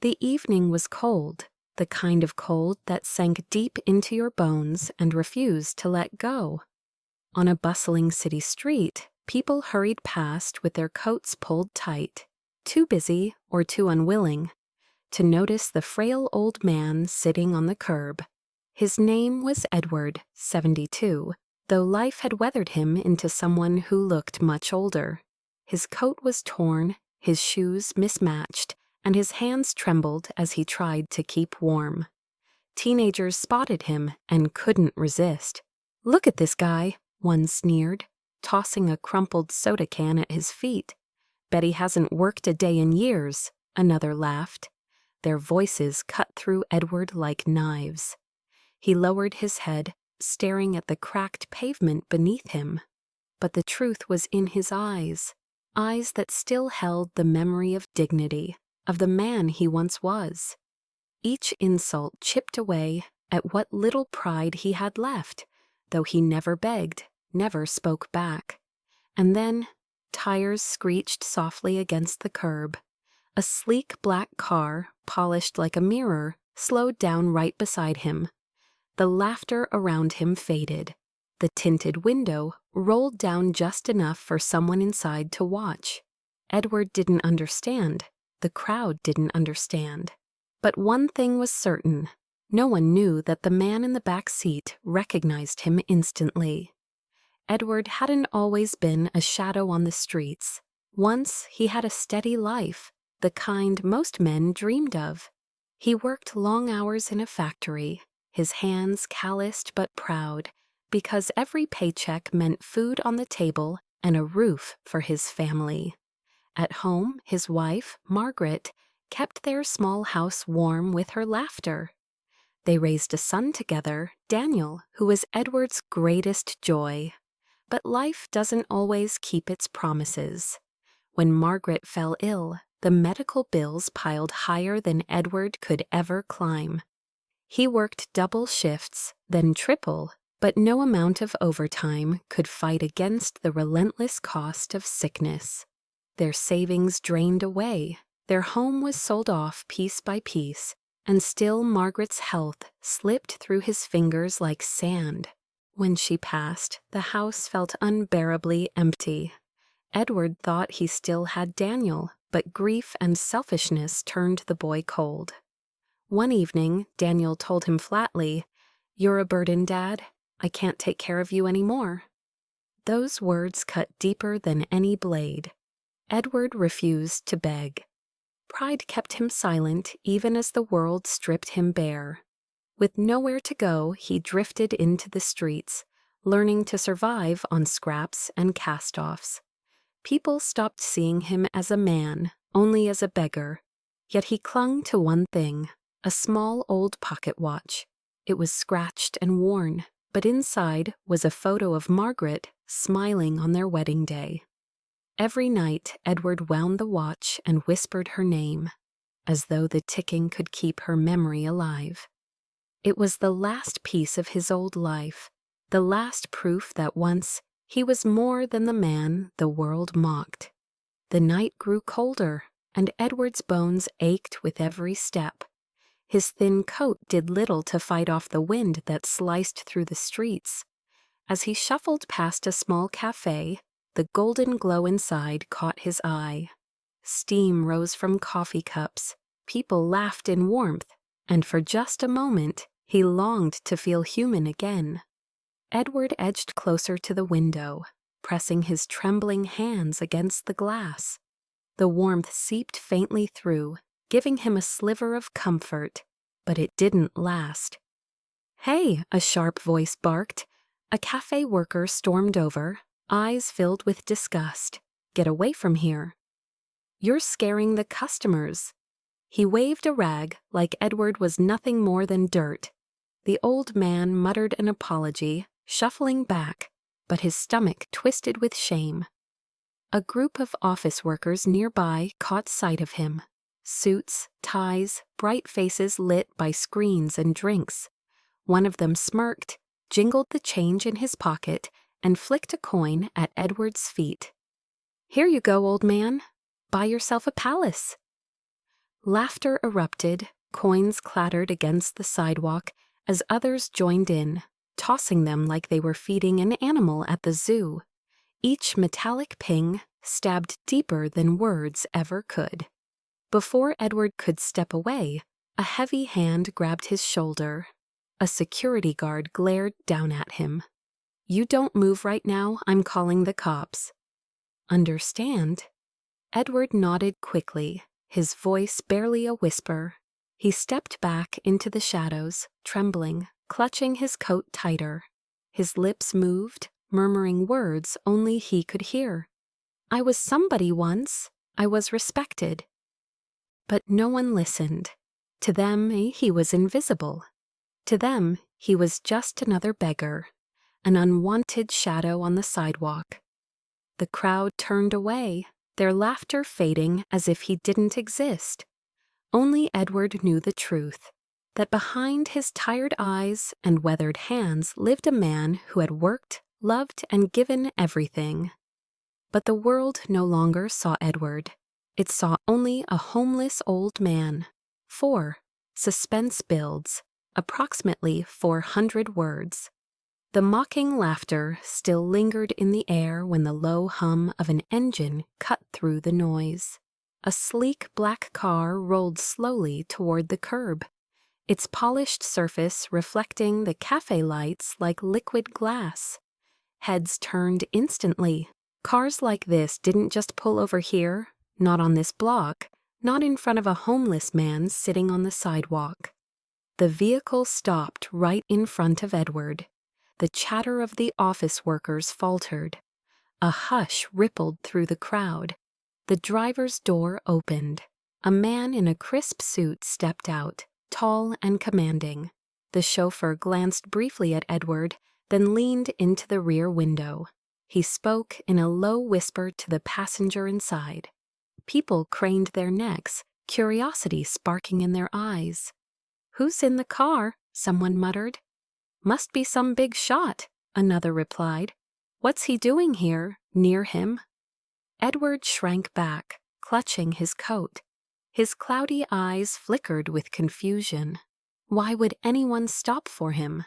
The evening was cold, the kind of cold that sank deep into your bones and refused to let go. On a bustling city street, people hurried past with their coats pulled tight, too busy or too unwilling to notice the frail old man sitting on the curb. His name was Edward, 72, though life had weathered him into someone who looked much older. His coat was torn, his shoes mismatched, and his hands trembled as he tried to keep warm. Teenagers spotted him and couldn't resist. "Look at this guy," one sneered, tossing a crumpled soda can at his feet. "Bet he hasn't worked a day in years," another laughed. Their voices cut through Edward like knives. He lowered his head, staring at the cracked pavement beneath him. But the truth was in his eyes, eyes that still held the memory of dignity, of the man he once was. Each insult chipped away at what little pride he had left, though he never begged, never spoke back. And then, tires screeched softly against the curb. A sleek black car, polished like a mirror, slowed down right beside him. The laughter around him faded. The tinted window rolled down just enough for someone inside to watch. Edward didn't understand. The crowd didn't understand. But one thing was certain. No one knew that the man in the back seat recognized him instantly. Edward hadn't always been a shadow on the streets. Once he had a steady life, the kind most men dreamed of. He worked long hours in a factory, his hands calloused but proud, because every paycheck meant food on the table and a roof for his family. At home, his wife, Margaret, kept their small house warm with her laughter. They raised a son together, Daniel, who was Edward's greatest joy. But life doesn't always keep its promises. When Margaret fell ill, the medical bills piled higher than Edward could ever climb. He worked double shifts, then triple, but no amount of overtime could fight against the relentless cost of sickness. Their savings drained away, their home was sold off piece by piece, and still Margaret's health slipped through his fingers like sand. When she passed, the house felt unbearably empty. Edward thought he still had Daniel, but grief and selfishness turned the boy cold. One evening, Daniel told him flatly, "You're a burden, Dad. I can't take care of you anymore." Those words cut deeper than any blade. Edward refused to beg. Pride kept him silent even as the world stripped him bare. With nowhere to go, he drifted into the streets, learning to survive on scraps and cast-offs. People stopped seeing him as a man, only as a beggar. Yet he clung to one thing, a small old pocket watch. It was scratched and worn, but inside was a photo of Margaret smiling on their wedding day. Every night, Edward wound the watch and whispered her name, as though the ticking could keep her memory alive. It was the last piece of his old life, the last proof that once he was more than the man the world mocked. The night grew colder, and Edward's bones ached with every step. His thin coat did little to fight off the wind that sliced through the streets. As he shuffled past a small cafe, the golden glow inside caught his eye. Steam rose from coffee cups, people laughed in warmth, and for just a moment, he longed to feel human again. Edward edged closer to the window, pressing his trembling hands against the glass. The warmth seeped faintly through, giving him a sliver of comfort, but it didn't last. "Hey!" a sharp voice barked. A cafe worker stormed over, eyes filled with disgust. "Get away from here. You're scaring the customers." He waved a rag like Edward was nothing more than dirt. The old man muttered an apology, shuffling back, but his stomach twisted with shame. A group of office workers nearby caught sight of him. Suits, ties, bright faces lit by screens and drinks. One of them smirked, jingled the change in his pocket, and flicked a coin at Edward's feet. "Here you go, old man. Buy yourself a palace." Laughter erupted, coins clattered against the sidewalk as others joined in, tossing them like they were feeding an animal at the zoo. Each metallic ping stabbed deeper than words ever could. Before Edward could step away, a heavy hand grabbed his shoulder. A security guard glared down at him. "You don't move right now, I'm calling the cops." "Understand?" Edward nodded quickly, his voice barely a whisper. He stepped back into the shadows, trembling, clutching his coat tighter. His lips moved, murmuring words only he could hear. "I was somebody once. I was respected." But no one listened. To them, he was invisible. To them, he was just another beggar, an unwanted shadow on the sidewalk. The crowd turned away, their laughter fading as if he didn't exist. Only Edward knew the truth, that behind his tired eyes and weathered hands lived a man who had worked, loved, and given everything. But the world no longer saw Edward. It saw only a homeless old man. Suspense builds, approximately 400 words. The mocking laughter still lingered in the air when the low hum of an engine cut through the noise. A sleek black car rolled slowly toward the curb, its polished surface reflecting the cafe lights like liquid glass. Heads turned instantly. Cars like this didn't just pull over here, not on this block, not in front of a homeless man sitting on the sidewalk. The vehicle stopped right in front of Edward. The chatter of the office workers faltered. A hush rippled through the crowd. The driver's door opened. A man in a crisp suit stepped out, tall and commanding. The chauffeur glanced briefly at Edward, then leaned into the rear window. He spoke in a low whisper to the passenger inside. People craned their necks, curiosity sparking in their eyes. "Who's in the car?" someone muttered. "Must be some big shot," another replied. "What's he doing here, near him?" Edward shrank back, clutching his coat. His cloudy eyes flickered with confusion. Why would anyone stop for him?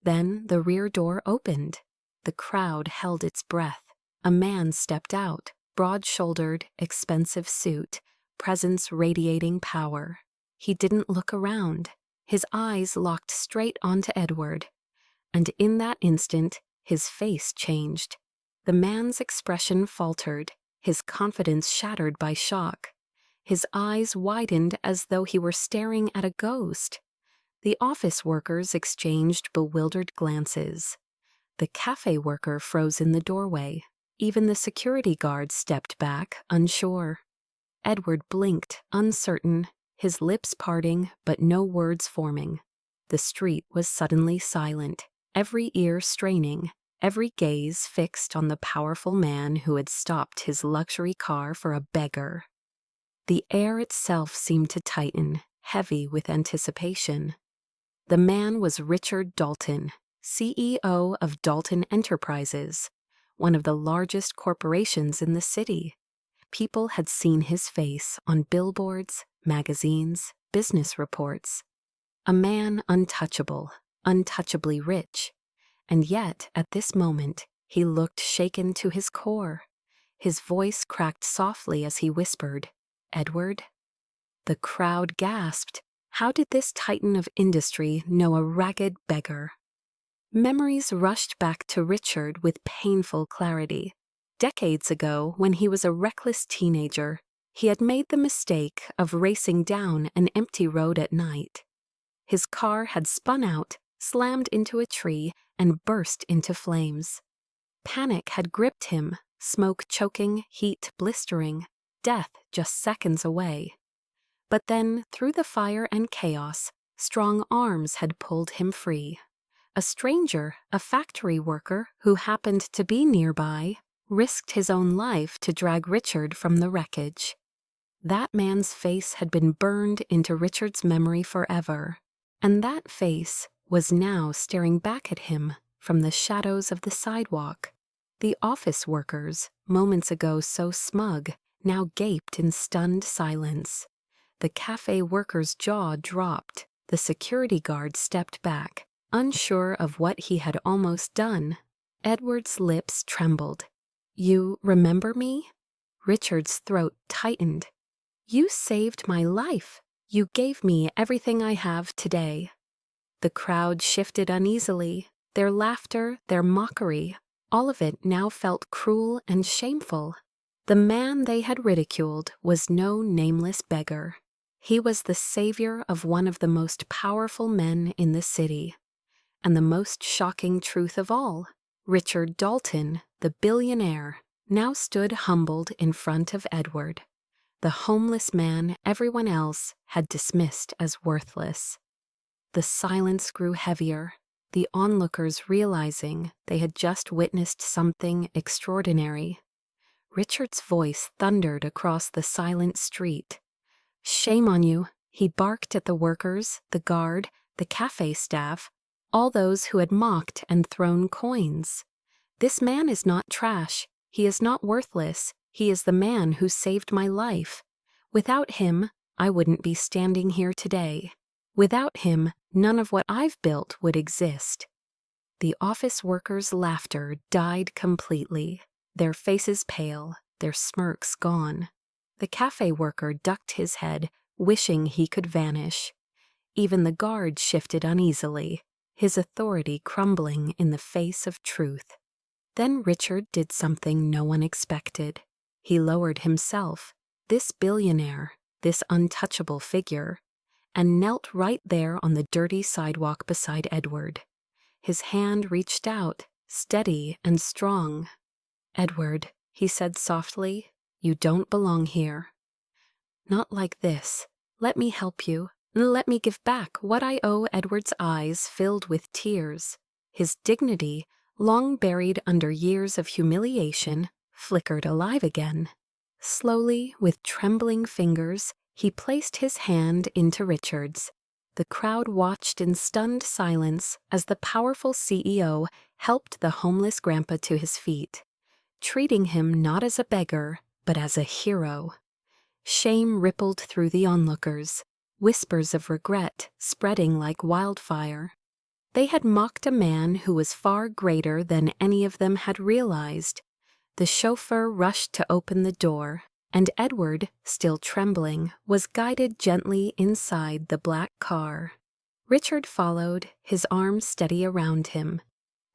Then the rear door opened. The crowd held its breath. A man stepped out, broad-shouldered, expensive suit, presence radiating power. He didn't look around. His eyes locked straight onto Edward. And in that instant, his face changed. The man's expression faltered, his confidence shattered by shock. His eyes widened as though he were staring at a ghost. The office workers exchanged bewildered glances. The cafe worker froze in the doorway. Even the security guard stepped back, unsure. Edward blinked, uncertain, his lips parting but no words forming. The street was suddenly silent, every ear straining, every gaze fixed on the powerful man who had stopped his luxury car for a beggar. The air itself seemed to tighten, heavy with anticipation. The man was Richard Dalton, CEO of Dalton Enterprises, one of the largest corporations in the city. People had seen his face on billboards, magazines, business reports. A man untouchable, untouchably rich. And yet, at this moment, he looked shaken to his core. His voice cracked softly as he whispered, "Edward?" The crowd gasped. How did this titan of industry know a ragged beggar? Memories rushed back to Richard with painful clarity. Decades ago, when he was a reckless teenager, he had made the mistake of racing down an empty road at night. His car had spun out, slammed into a tree, and burst into flames. Panic had gripped him, smoke choking, heat blistering, death just seconds away. But then, through the fire and chaos, strong arms had pulled him free. A stranger, a factory worker who happened to be nearby, risked his own life to drag Richard from the wreckage. That man's face had been burned into Richard's memory forever, and that face was now staring back at him from the shadows of the sidewalk. The office workers, moments ago so smug, now gaped in stunned silence. The cafe worker's jaw dropped. The security guard stepped back, unsure of what he had almost done. Edward's lips trembled. "You remember me?" Richard's throat tightened. "You saved my life. You gave me everything I have today." The crowd shifted uneasily. Their laughter, their mockery, all of it now felt cruel and shameful. The man they had ridiculed was no nameless beggar. He was the savior of one of the most powerful men in the city. And the most shocking truth of all, Richard Dalton, the billionaire, now stood humbled in front of Edward, the homeless man everyone else had dismissed as worthless. The silence grew heavier, the onlookers realizing they had just witnessed something extraordinary. Richard's voice thundered across the silent street. "Shame on you," he barked at the workers, the guard, the cafe staff, all those who had mocked and thrown coins. "This man is not trash. He is not worthless. He is the man who saved my life. Without him, I wouldn't be standing here today. Without him, none of what I've built would exist." The office workers' laughter died completely, their faces pale, their smirks gone. The cafe worker ducked his head, wishing he could vanish. Even the guard shifted uneasily, his authority crumbling in the face of truth. Then Richard did something no one expected. He lowered himself, this billionaire, this untouchable figure, and knelt right there on the dirty sidewalk beside Edward. His hand reached out, steady and strong. "Edward," he said softly, "you don't belong here." "Not like this. Let me help you. Let me give back what I owe." Edward's eyes filled with tears. His dignity, long buried under years of humiliation, flickered alive again. Slowly, with trembling fingers, he placed his hand into Richard's. The crowd watched in stunned silence as the powerful CEO helped the homeless grandpa to his feet, treating him not as a beggar, but as a hero. Shame rippled through the onlookers, whispers of regret spreading like wildfire. They had mocked a man who was far greater than any of them had realized. The chauffeur rushed to open the door, and Edward, still trembling, was guided gently inside the black car. Richard followed, his arms steady around him.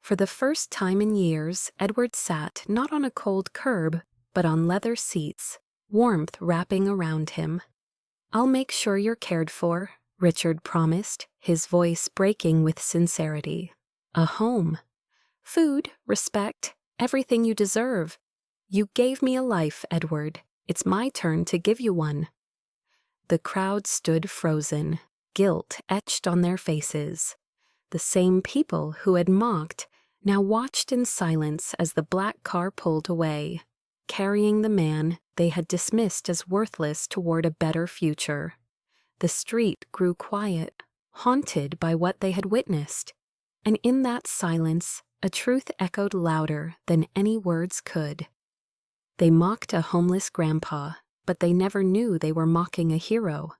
For the first time in years, Edward sat not on a cold curb, but on leather seats, warmth wrapping around him. "I'll make sure you're cared for," Richard promised, his voice breaking with sincerity. "A home. Food, respect, everything you deserve. You gave me a life, Edward. It's my turn to give you one." The crowd stood frozen, guilt etched on their faces. The same people who had mocked now watched in silence as the black car pulled away, carrying the man they had dismissed as worthless toward a better future. The street grew quiet, haunted by what they had witnessed, and in that silence a truth echoed louder than any words could. They mocked a homeless grandpa, but they never knew they were mocking a hero.